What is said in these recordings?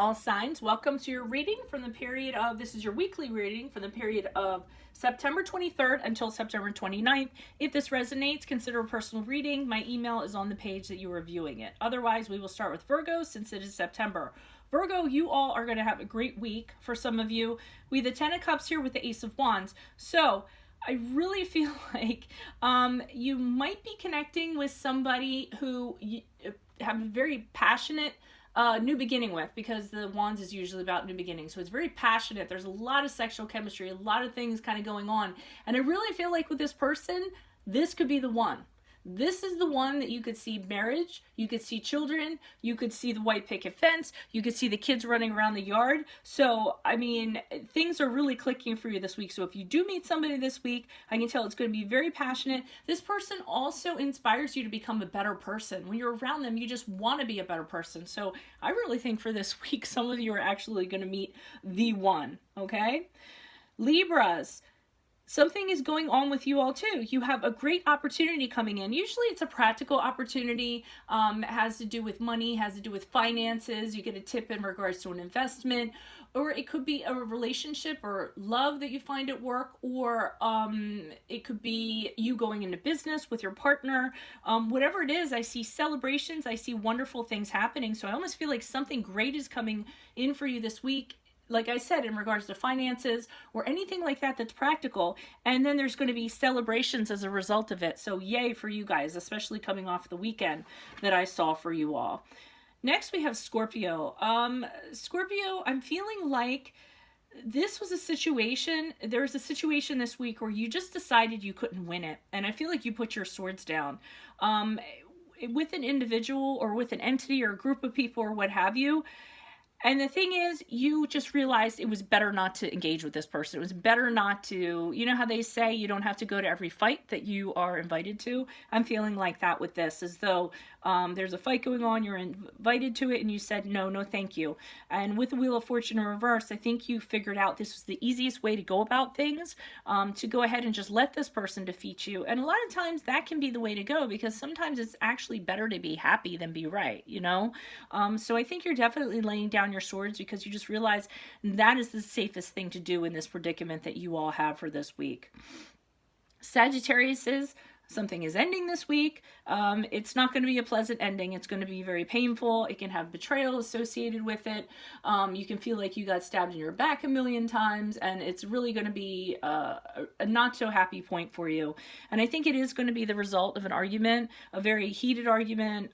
all signs. Welcome to your reading from the period of, this is your weekly reading from the period of September 23rd until September 29th. If this resonates, consider a personal reading. My email is on the page that you are viewing it. Otherwise, we will start with Virgo since it is September. Virgo, you all are going to have a great week. For some of you, we have the Ten of Cups here with the Ace of Wands. So I really feel like you might be connecting with somebody who you have a very passionate new beginning with, because the Wands is usually about new beginnings. So it's very passionate. There's a lot of sexual chemistry, a lot of things kind of going on. And I really feel like with this person, this could be the one. This is the one that you could see marriage, you could see children, you could see the white picket fence, you could see the kids running around the yard. So, I mean, things are really clicking for you this week. So if you do meet somebody this week, I can tell it's going to be very passionate. This person also inspires you to become a better person. When you're around them, you just want to be a better person. So I really think for this week, some of you are actually going to meet the one, okay? Libras. Something is going on with you all too. You have a great opportunity coming in. Usually it's a practical opportunity. It has to do with money, has to do with finances. You get a tip in regards to an investment, or it could be a relationship or love that you find at work, or it could be you going into business with your partner. Whatever it is, I see celebrations. I see wonderful things happening. So I almost feel like something great is coming in for you this week. Like I said, in regards to finances or anything like that that's practical. And then there's going to be celebrations as a result of it. So yay for you guys, especially coming off the weekend that I saw for you all. Next, we have Scorpio. Scorpio, I'm feeling like this was a situation, there was a situation this week where you just decided you couldn't win it. And I feel like you put your swords down. With an individual or with an entity or a group of people or what have you. And the thing is, you just realized it was better not to engage with this person. It was better not to, you know how they say you don't have to go to every fight that you are invited to? I'm feeling like that with this, as though there's a fight going on, you're invited to it, and you said, no, no, thank you. And with the Wheel of Fortune in reverse, I think you figured out this was the easiest way to go about things, to go ahead and just let this person defeat you. And a lot of times that can be the way to go, because sometimes it's actually better to be happy than be right, you know? So I think you're definitely laying down your swords, because you just realize that is the safest thing to do in this predicament that you all have for this week. Sagittarius is, something is ending this week. It's not going to be a pleasant ending. It's going to be very painful. It can have betrayal associated with it. You can feel like you got stabbed in your back a million times, and it's really going to be a not so happy point for you. And I think it is going to be the result of an argument, a very heated argument,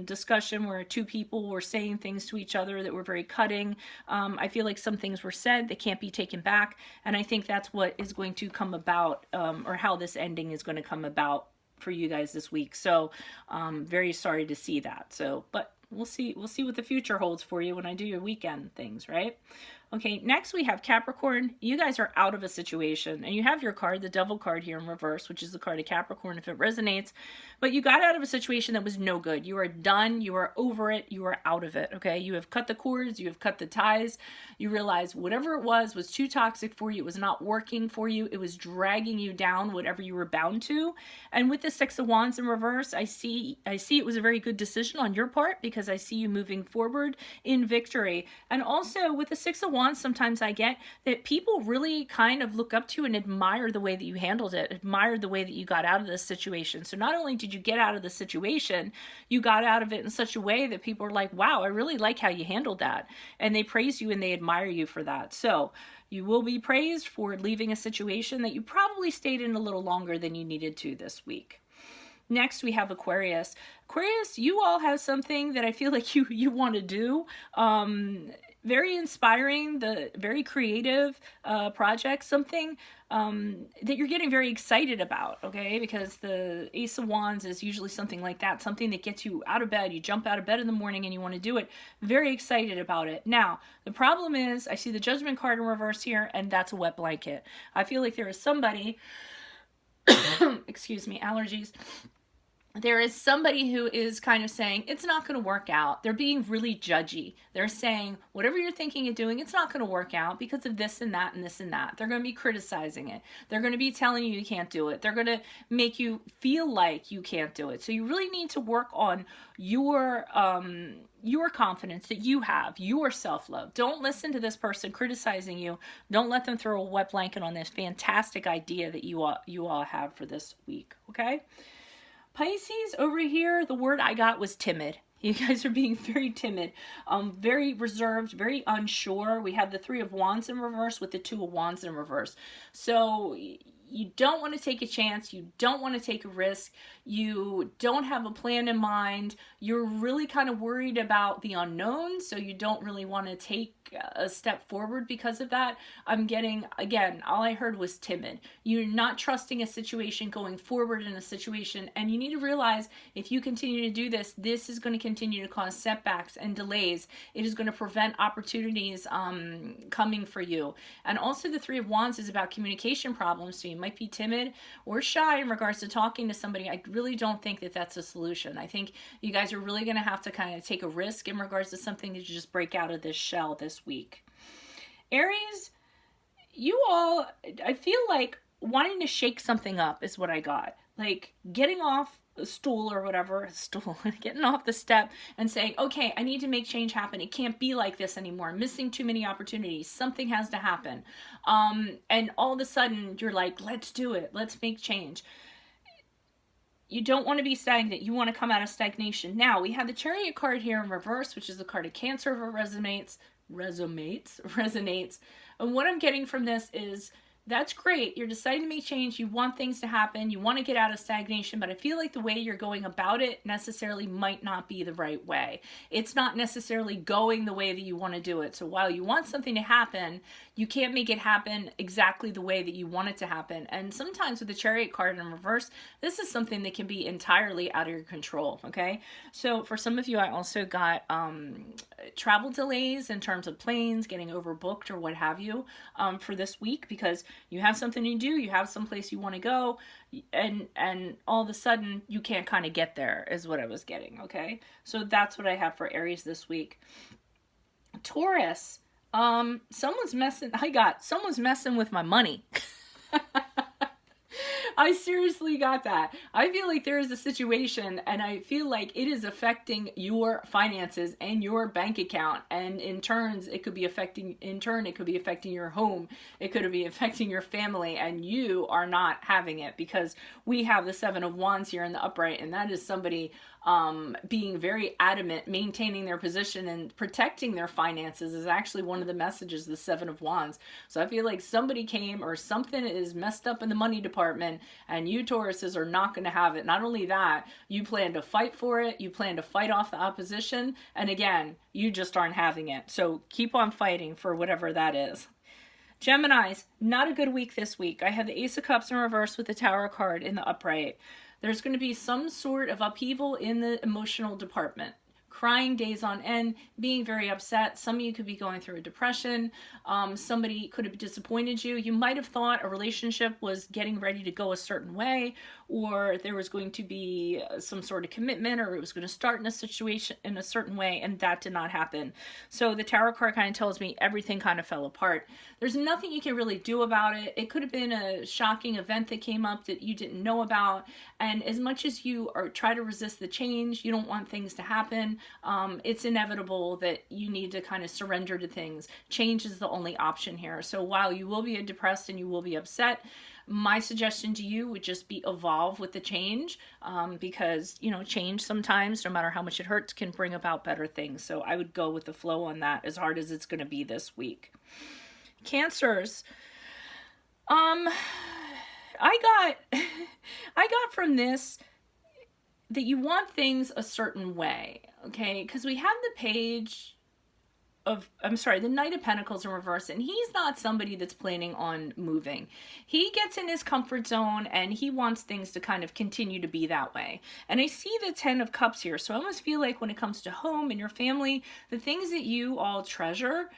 discussion where two people were saying things to each other that were very cutting. I feel like some things were said that can't be taken back. And I think that's what is going to come about, or how this ending is going to come about for you guys this week. So very sorry to see that. So, but we'll see what the future holds for you when I do your weekend things, right? Okay, next we have Capricorn. You guys are out of a situation, and you have your card, the Devil card here in reverse, which is the card of Capricorn if it resonates, but you got out of a situation that was no good. You are done, you are over it, you are out of it, okay? You have cut the cords, you have cut the ties, you realize whatever it was too toxic for you, it was not working for you, it was dragging you down, whatever you were bound to. And with the Six of Wands in reverse, I see it was a very good decision on your part, because I see you moving forward in victory. And also with the Six of Wands, sometimes I get that people really kind of look up to you and admire the way that you handled it, admire the way that you got out of this situation. So not only did you get out of the situation, you got out of it in such a way that people are like, wow, I really like how you handled that. And they praise you and they admire you for that. So you will be praised for leaving a situation that you probably stayed in a little longer than you needed to this week. Next, we have Aquarius. Aquarius, you all have something that I feel like you want to do. Very inspiring, very creative project, something that you're getting very excited about, okay? Because the Ace of Wands is usually something like that, something that gets you out of bed. You jump out of bed in the morning and you want to do it. Very excited about it. Now, the problem is, I see the Judgment card in reverse here, and that's a wet blanket. I feel like there is somebody, excuse me, allergies. there is somebody who is kind of saying it's not going to work out. They're being really judgy. They're saying whatever you're thinking of doing, it's not going to work out because of this and that and this and that. They're going to be criticizing it. They're going to be telling you can't do it. They're going to make you feel like you can't do it. So you really need to work on your confidence that you have, your self-love. Don't listen to this person criticizing you. Don't let them throw a wet blanket on this fantastic idea that you all have for this week, okay? Pisces, over here, the word I got was timid. You guys are being very timid, very reserved, very unsure. We have the Three of Wands in reverse with the Two of Wands in reverse. So you don't want to take a chance. You don't want to take a risk. You don't have a plan in mind. You're really kind of worried about the unknown, so you don't really want to take a step forward because of that. I'm getting, again, all I heard was timid. You're not trusting a situation, going forward in a situation, and you need to realize if you continue to do this, this is going to continue to cause setbacks and delays. It is going to prevent opportunities coming for you. And also the Three of Wands is about communication problems, so you might be timid or shy in regards to talking to somebody. I really don't think that that's a solution. I think you guys are really going to have to kind of take a risk in regards to something to just break out of this shell this week. Aries, you all, I feel like wanting to shake something up is what I got. Like getting off a stool or whatever, getting off the step and saying, okay, I need to make change happen. It can't be like this anymore. I'm missing too many opportunities. Something has to happen. And all of a sudden you're like, let's do it. Let's make change. You don't want to be stagnant. You want to come out of stagnation. Now, we have the Chariot card here in reverse, which is the card of Cancer if it resonates. And what I'm getting from this is, that's great. You're deciding to make change. You want things to happen. You want to get out of stagnation, but I feel like the way you're going about it necessarily might not be the right way. It's not necessarily going the way that you want to do it. So while you want something to happen, you can't make it happen exactly the way that you want it to happen. And sometimes with the Chariot card in reverse, this is something that can be entirely out of your control, okay? So for some of you, I also got travel delays in terms of planes, getting overbooked or what have you for this week, because you have something to do, you have someplace you want to go, and all of a sudden you can't kind of get there is what I was getting, okay? So that's what I have for Aries this week. Taurus, someone's messing with my money. I seriously got that. I feel like there is a situation and I feel like it is affecting your finances and your bank account, and in turns it could be affecting your home. It could be affecting your family, and you are not having it because we have the Seven of Wands here in the upright, and that is somebody being very adamant, maintaining their position and protecting their finances is actually one of the messages, the Seven of Wands. So I feel like somebody came or something is messed up in the money department, and you Tauruses are not going to have it. Not only that, you plan to fight for it, you plan to fight off the opposition, and again, you just aren't having it. So keep on fighting for whatever that is. Geminis, not a good week this week. I have the Ace of Cups in reverse with the Tower card in the upright. There's going to be some sort of upheaval in the emotional department. Crying days on end, being very upset. Some of you could be going through a depression. Somebody could have disappointed you. You might have thought a relationship was getting ready to go a certain way, or there was going to be some sort of commitment, or it was going to start in a situation in a certain way, and that did not happen. So the Tower card kind of tells me everything kind of fell apart. There's nothing you can really do about it. It could have been a shocking event that came up that you didn't know about, and as much as you try to resist the change, you don't want things to happen. It's inevitable that you need to kind of surrender to things. Change is the only option here. So while you will be depressed and you will be upset, my suggestion to you would just be evolve with the change, because, you know, change sometimes, no matter how much it hurts, can bring about better things. So I would go with the flow on that, as hard as it's going to be this week. Cancers, I got from this that you want things a certain way, okay? Because we have the Page I'm sorry, the Knight of Pentacles in reverse, and he's not somebody that's planning on moving. He gets in his comfort zone and he wants things to kind of continue to be that way. And I see the Ten of Cups here, so I almost feel like when it comes to home and your family, the things that you all treasure,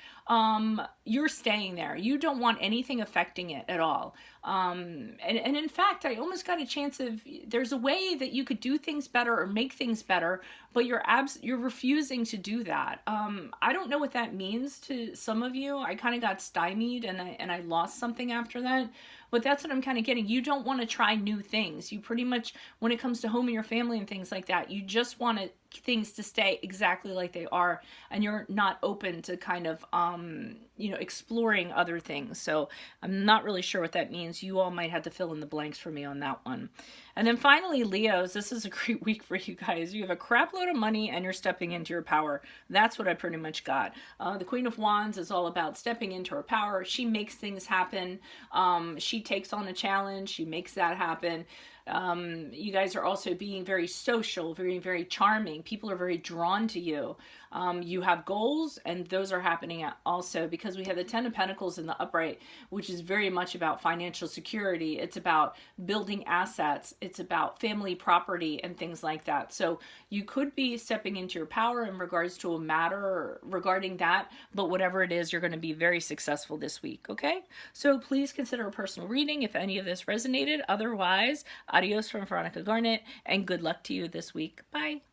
you're staying there. You don't want anything affecting it at all. And in fact, I almost got a chance of, there's a way that you could do things better or make things better, but you're refusing to do that. I don't know what that means to some of you. I kind of got stymied and I lost something after that. But that's what I'm kind of getting. You don't want to try new things. You pretty much, when it comes to home and your family and things like that, you just want things to stay exactly like they are, and you're not open to kind of, exploring other things. So I'm not really sure what that means. You all might have to fill in the blanks for me on that one. And then finally, Leos, this is a great week for you guys. You have a crap load of money and you're stepping into your power. That's what I pretty much got. The Queen of Wands is all about stepping into her power. She makes things happen. She takes on a challenge. She makes that happen. You guys are also being very social, very, very charming. People are very drawn to you. You have goals, and those are happening also because we have the Ten of Pentacles in the upright, which is very much about financial security. It's about building assets. It's about family property and things like that. So you could be stepping into your power in regards to a matter regarding that, but whatever it is, you're going to be very successful this week, okay? So please consider a personal reading if any of this resonated. Otherwise, adios from Veronica Garnet, and good luck to you this week. Bye.